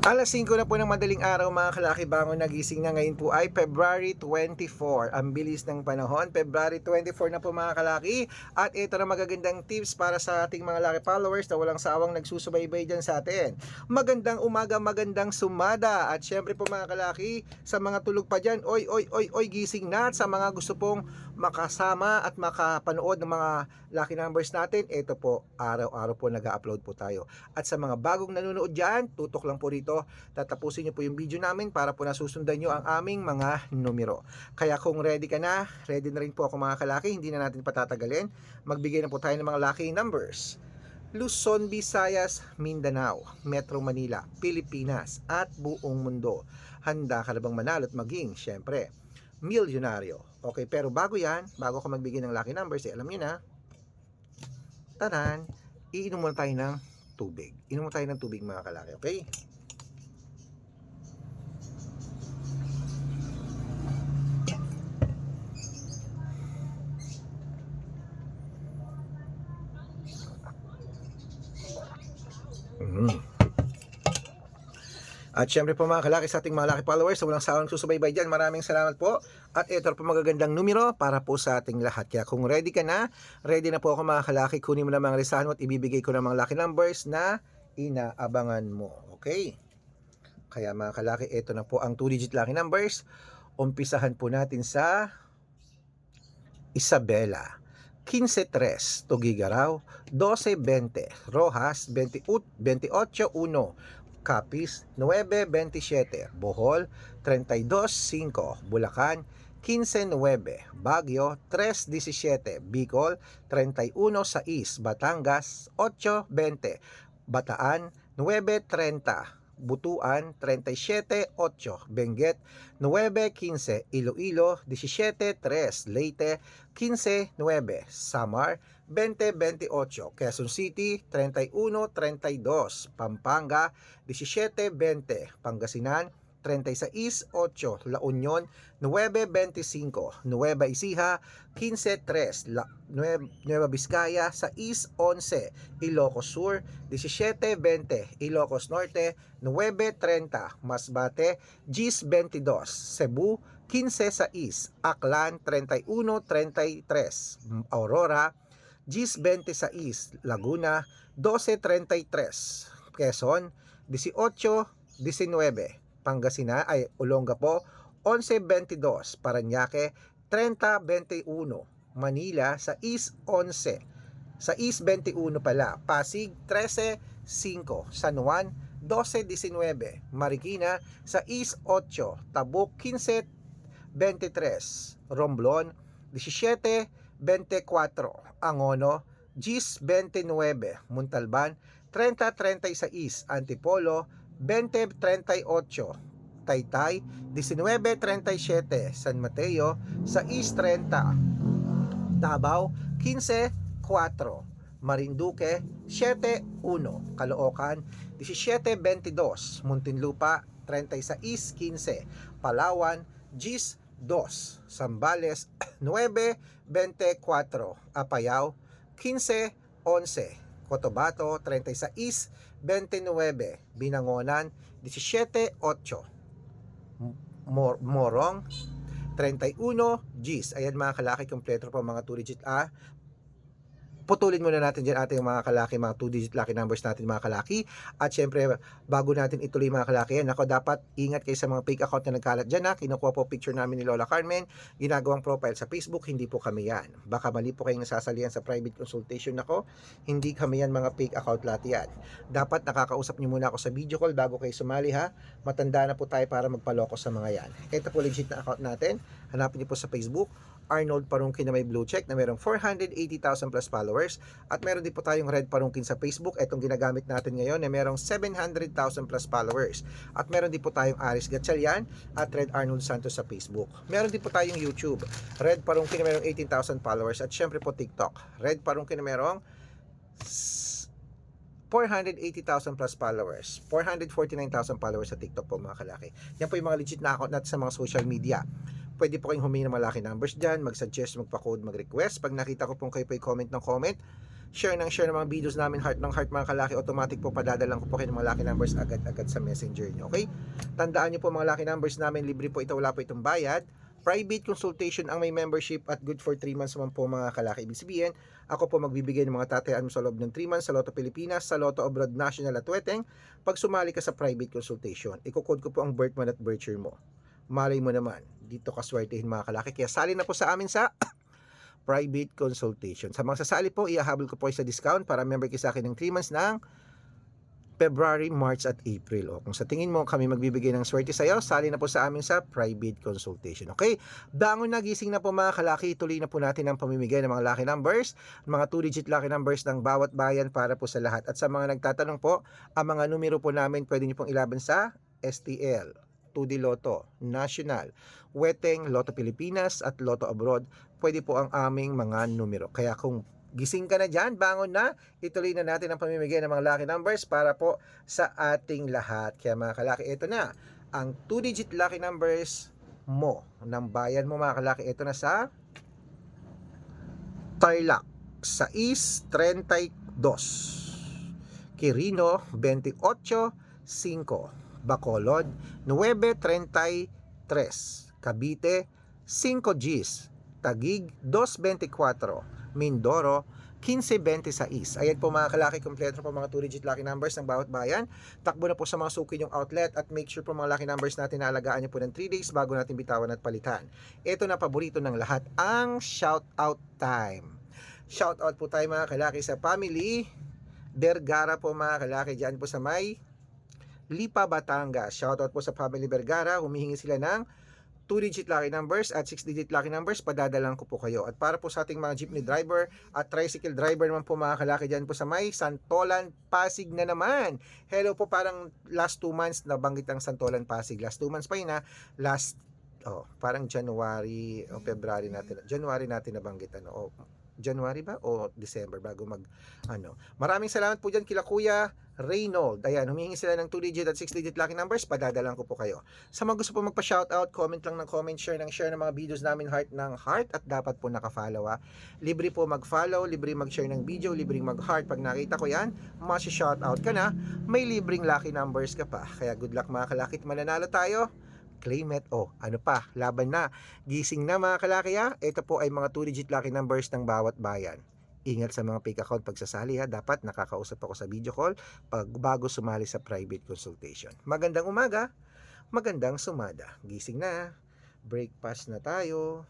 Alas 5 na po ng madaling araw mga kalaki, bangon nagising na. Ngayon po ay February 24. Ang bilis ng panahon, February 24 na po mga kalaki. At ito na magagandang tips para sa ating mga laki followers na walang sawang nagsusubaybay dyan sa atin. Magandang umaga, magandang sumada. At syempre po mga kalaki, sa mga tulog pa dyan, oy, oy, oy, oy, gising na. At sa mga gusto pong makasama at makapanood ng mga lucky numbers natin, ito po, araw-araw po nag-upload po tayo. At sa mga bagong nanonood dyan, tutok lang po rito, tatapusin nyo po yung video namin para po nasusundan nyo ang aming mga numero. Kaya kung ready ka na, ready na rin po ako mga kalaki, hindi na natin patatagalin. Magbigay na po tayo ng mga lucky numbers. Luzon, Visayas, Mindanao, Metro Manila, Pilipinas at buong mundo. Handa ka na bang manalo at maging, syempre, milyonaryo? Okay, pero bago yan, bago ko magbigay ng lucky numbers, alam nyo na, tanan, iinom muna tayo ng tubig. Inom muna tayo ng tubig mga kalaki, okay? At syempre po mga kalaki, sa ating mga laki followers, sa walang sawang susubaybay dyan, maraming salamat po. At ito po magagandang numero para po sa ating lahat. Kaya kung ready ka na, ready na po ako mga kalaki, kunin mo na mga listahan mo at ibibigay ko ng mga lucky numbers na inaabangan mo. Okay? Kaya mga kalaki, ito na po ang 2-digit lucky numbers. Umpisahan po natin sa Isabela. 15-3, Tugigaraw, 12-20, Rojas, 28-1, Capiz, 9-27, Bohol, 32-5, Bulacan, 15-9, Baguio, 3-17, Bicol, 31-6, Batangas, 8-20, Bataan, 9-30, Butuan, 37-8, Benguet, 9-15, Iloilo, 17-3, Leyte, 15-9, Samar, 20-28, Quezon City, 31-32, Pampanga, 17-20, Pangasinan, 36-8, La Union, 9-25, Nueva Ecija, 15-3, Nueva Vizcaya, 6-11, Ilocos Sur, 17-20, Ilocos Norte, 9-30, Masbate, 10-22, Cebu, 15-6, Aklan, 31-33, Aurora, 10-26, Laguna, 12-33, Quezon, 18-19, Pangasinan ay Olongapo, 11-22, Parañaque, 30-21, Manila, 6-11, sa East 21 pala, Pasig 13-5, San Juan 12-19, Marikina sa East 8, Tabuk 15-23, Romblon 17-24, Angono 10-29, Montalban 30-36, Antipolo 20-38, Taytay 19-37, San Mateo sa East 30, Davao 15-4, Marinduque 7-1, Caloocan 17-22, Muntinlupa 36-15, Palawan 10-2, Zambales 9-24, Apayao 15-11, Cotabato 36-29, Binangonan 17-8, Morong 31 Gs. Ayan mga kalaki, kompleto po mga 2-digit putulin muna natin dyan ating mga kalaki, mga 2-digit lucky numbers natin mga kalaki. At syempre, bago natin ituloy mga kalaki, yan, ako dapat ingat kayo sa mga fake account na nagkalat dyan ha. Kinukuha po picture namin ni Lola Carmen, ginagawang profile sa Facebook, hindi po kami yan. Baka mali po kayong nasasalihan sa private consultation ako, hindi kami yan, mga fake account lahat yan. Dapat nakakausap nyo muna ako sa video call bago kayo sumali ha. Matanda na po tayo para magpaloko sa mga yan. Ito po legit na account natin, hanapin nyo po sa Facebook, Arnold Parungkin na may blue check na merong 480,000 plus followers, at meron din po tayong Red Parungkin sa Facebook, itong ginagamit natin ngayon na merong 700,000 plus followers, at meron din po tayong Aris Gatchalian at Red Arnold Santos sa Facebook. Meron din po tayong YouTube, Red Parungkin na merong 18,000 followers, at syempre po TikTok, Red Parungkin na merong 480,000 plus followers, 449,000 followers sa TikTok po mga kalaki. Yan po yung mga legit na account natin sa mga social media. Pwede po kayong humingi ng malaki numbers dyan, mag-suggest, magpa-code, mag-request. Pag nakita ko pong kayo po i-comment ng comment, share ng mga videos namin, heart ng heart mga kalaki, automatic po padadalan ko po kayo ng mga lucky numbers agad-agad sa messenger nyo. Okay? Tandaan nyo po mga lucky numbers namin, libre po ito, wala po itong bayad. Private consultation ang may membership at good for 3 months naman po mga kalaki. Ibig sabihin, ako po magbibigay ng mga tatayaan mo sa loob ng 3 months sa Lotto Pilipinas, sa Lotto Abroad National at Weteng. Pag sumali ka sa private consultation, ikukode ko po ang birth month at birth year mo. Malay mo naman, dito kaswertehin mga kalaki. Kaya sali na po sa amin sa private consultation. Sa mga sasali po, iahabol ko po sa discount para member kayo sa akin ng 3 months ng February, March at April. O kung sa tingin mo kami magbibigay ng swerte sa iyo, sali na po sa amin sa private consultation. Okay? Bangon na, gising na po mga kalaki. Tuloy na po natin ang pamimigay ng mga lucky numbers, mga 2-digit lucky numbers ng bawat bayan para po sa lahat. At sa mga nagtatanong po, ang mga numero po namin pwede niyo pong ilaban sa STL, 2D Lotto, National, Weteng, Lotto Pilipinas at Lotto Abroad. Pwede po ang aming mga numero. Kaya kung gising ka na dyan, bangon na, ituloy na natin ang pamimigay ng mga lucky numbers para po sa ating lahat. Kaya mga kalaki, ito na, ang 2-digit lucky numbers mo, ng bayan mo mga kalaki, ito na sa Tarlac, 632, Quirino, 28.5, Bacolod, 9.33, Cavite, 5 Gs, Taguig, 2.24, Mindoro, 15.26. Ayan po mga kalaki, kompleto po mga 2-digit lucky numbers ng bawat bayan. Takbo na po sa mga suki yung outlet at make sure po mga lucky numbers natin na alagaan nyo po ng 3 days bago natin bitawan at palitan. Ito na paborito ng lahat, ang shout out time. Shout out po tayo mga kalaki sa family Vergara po mga kalaki, dyan po sa may Lipa, Batangas. Shout out po sa family Vergara, humihingi sila ng 2-digit lucky numbers at 6-digit lucky numbers, padadalang ko po kayo. At para po sa ating mga jeepney driver at tricycle driver naman po mga kalaki dyan po sa may Santolan, Pasig na naman. Hello po, parang last 2 months nabanggit ang Santolan, Pasig. Last 2 months pa yun ha. Parang January o February natin. January natin nabanggit January ba o December bago Maraming salamat po dyan kila Kuya Reynold. Ayan, humihingi sila ng 2-digit at 6-digit lucky numbers, padadalang ko po kayo. Sa mga gusto po magpa-shoutout, comment lang ng comment, share ng mga videos namin, heart ng heart, at dapat po naka-follow ha. Libre po mag-follow, libre mag-share ng video, libre mag-heart. Pag nakita ko yan, shoutout ka na, may libreng lucky numbers ka pa. Kaya good luck mga kalakit, mananalo tayo. Claim it. Ano pa? Laban na. Gising na mga kalaki ha. Ito po ay mga 2-digit lucky numbers ng bawat bayan. Ingat sa mga fake account pagsasali ha. Dapat nakakausap ako sa video call bago sumali sa private consultation. Magandang umaga. Magandang sumada. Gising na. Breakfast na tayo.